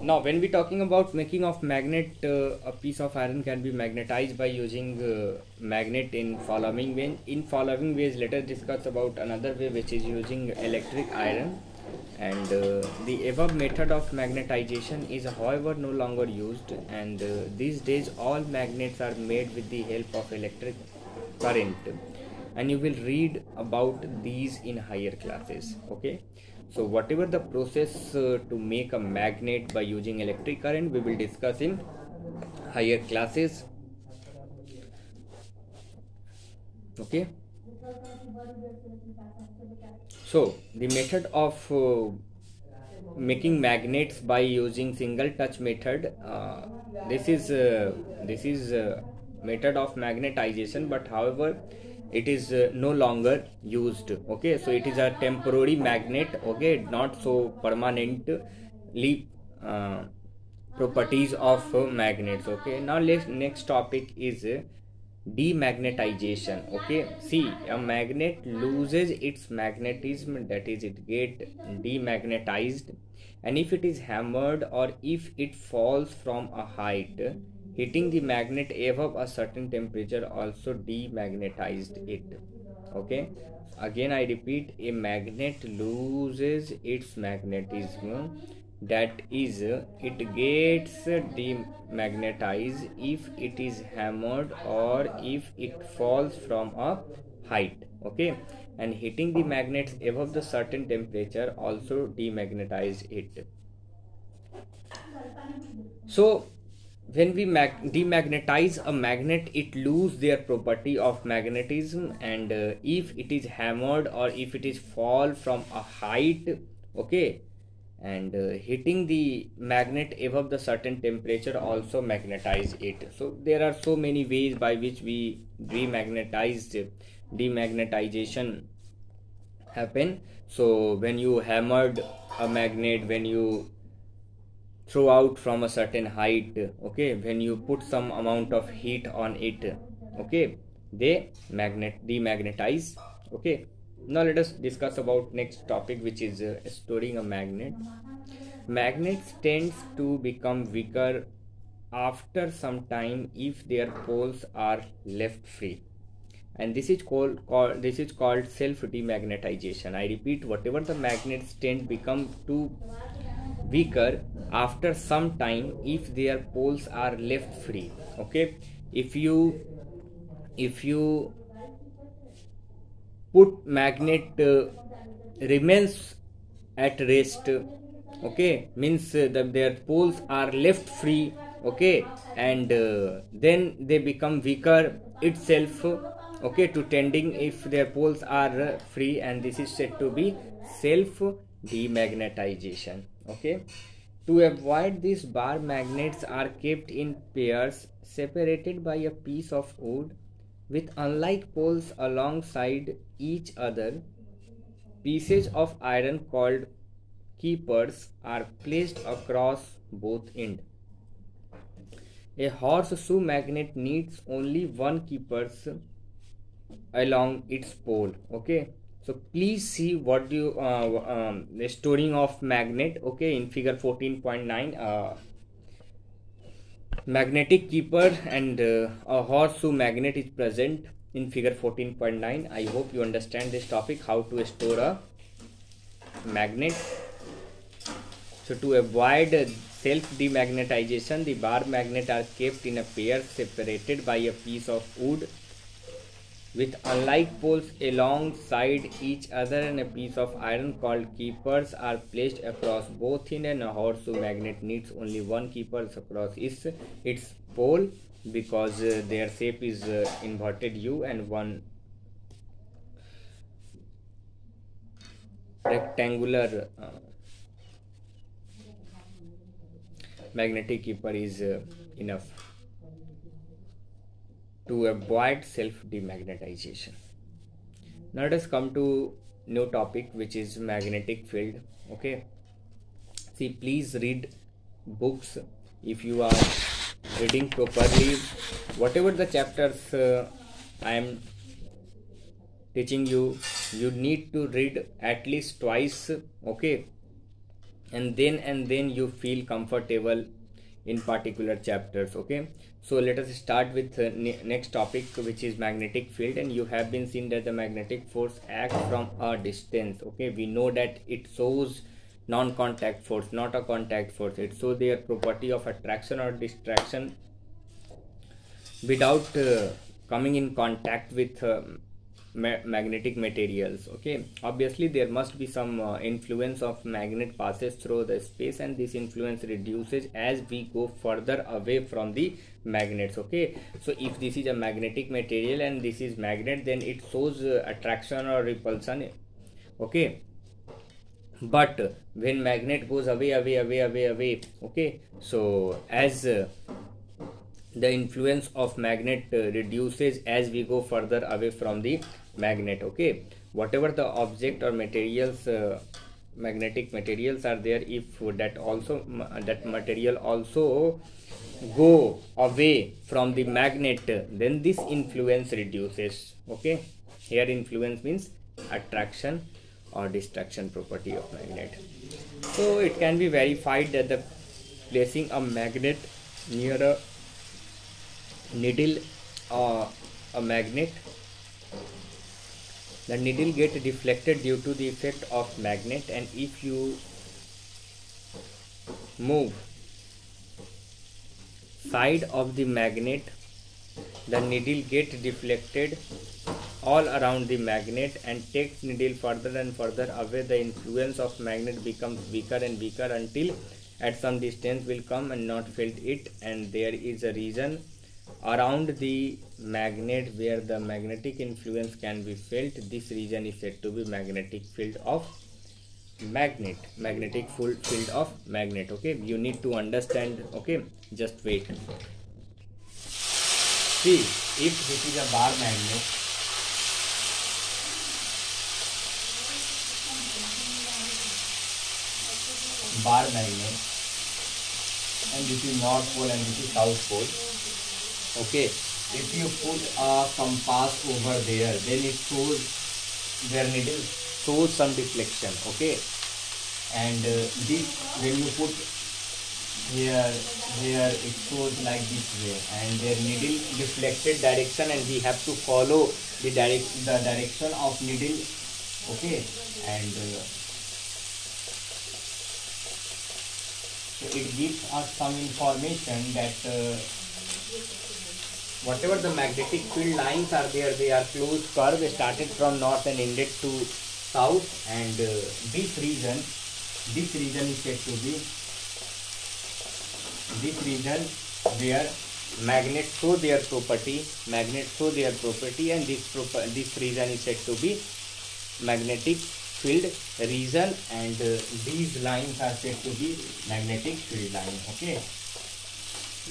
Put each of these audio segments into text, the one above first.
Now when we talking about making of magnet, a piece of iron can be magnetized by using magnet in following way. In following ways, let us discuss about another way, which is using electric iron. And the above method of magnetization is however no longer used, and these days all magnets are made with the help of electric current, and you will read about these in higher classes. Okay, so whatever the process to make a magnet by using electric current, we will discuss in higher classes. Okay, so the method of making magnets by using single touch method, this is method of magnetization, but however it is no longer used. Okay, so it is a temporary magnet. Okay, not so permanently properties of magnets. Okay, now next topic is demagnetization. Okay, see, a magnet loses its magnetism, that is it get demagnetized, and if it is hammered or if it falls from a height, hitting the magnet above a certain temperature also demagnetized it. Okay, again I repeat, a magnet loses its magnetism, that is it gets demagnetized if it is hammered or if it falls from a height. Okay, and hitting the magnets above the certain temperature also demagnetize it. So when we demagnetize a magnet, it loses their property of magnetism, and if it is hammered or if it is fall from a height, okay, and hitting the magnet above the certain temperature also magnetize it. So there are so many ways by which we demagnetization happen. So when you hammered a magnet, when you throw out from a certain height, okay, when you put some amount of heat on it, okay, they demagnetize. Okay, now let us discuss about next topic, which is storing a magnet. Magnets tends to become weaker after some time if their poles are left free, and this is called self demagnetization. I repeat, whatever the magnets tend become too weaker after some time if their poles are left free. Okay, if you put magnet remains at rest, okay, means that their poles are left free. Okay, and then they become weaker itself, okay, to tending if their poles are free, and this is said to be self demagnetization. Okay, to avoid this, bar magnets are kept in pairs separated by a piece of wood with unlike poles alongside each other. Pieces of iron called keepers are placed across both ends. A horseshoe magnet needs only one keepers along its pole. Okay, so please see what do you the storing of magnet. Okay, in figure 14.9, magnetic keeper and a horseshoe magnet is present in figure 14.9. I hope you understand this topic, how to store a magnet. So to avoid self demagnetization, the bar magnet are kept in a pair separated by a piece of wood with unlike poles alongside each other, and a piece of iron called keepers are placed across both ends, and a horseshoe magnet needs only one keeper across its pole, because their shape is inverted U, and one rectangular magnetic keeper is enough to avoid self demagnetization. Now let us come to new topic, which is magnetic field. Okay, see, please read books. If you are reading properly, whatever the chapters I am teaching you, you need to read at least twice. Okay, and then you feel comfortable in particular chapters. Okay, so let us start with next topic, which is magnetic field. And you have been seen that the magnetic force acts from a distance. Okay, we know that it shows non-contact force, not a contact force. It shows their property of attraction or distraction without coming in contact with magnetic materials. Okay, obviously there must be some influence of magnet passes through the space, and this influence reduces as we go further away from the magnets. Okay, so if this is a magnetic material and this is magnet, then it shows attraction or repulsion. Okay, but when magnet goes away, okay, so as the influence of magnet reduces as we go further away from the magnet. Okay, whatever the object or materials, magnetic materials are there, if that material also go away from the magnet, then this influence reduces. Okay, here influence means attraction or distraction property of magnet. So it can be verified that the placing a magnet near a needle or a magnet, the needle get deflected due to the effect of magnet, and if you move side of the magnet, the needle get deflected all around the magnet and takes needle further and further away. The influence of magnet becomes weaker and weaker until at some distance will come and not felt it, and there is a region around the magnet where the magnetic influence can be felt. This region is said to be magnetic field of magnet, magnetic field of magnet. Okay, you need to understand. Okay, just wait. See, if this is a bar magnet, and this is north pole and this is south pole. Okay, if you put a compass over there, then it shows their needle shows some deflection. Okay, and this when you put here it shows like this way, and their needle deflected direction, and we have to follow the direction of needle. Okay, and so it gives us some information that whatever the magnetic field lines are there, they are closed curve, started from north and ended to south, and this region is said to be this region where magnets show their property, and this region is said to be magnetic field region, and these lines are said to be magnetic field lines. Okay,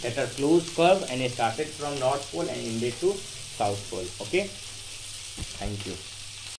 that are closed curve and started from north pole and ended to south pole. Okay, thank you.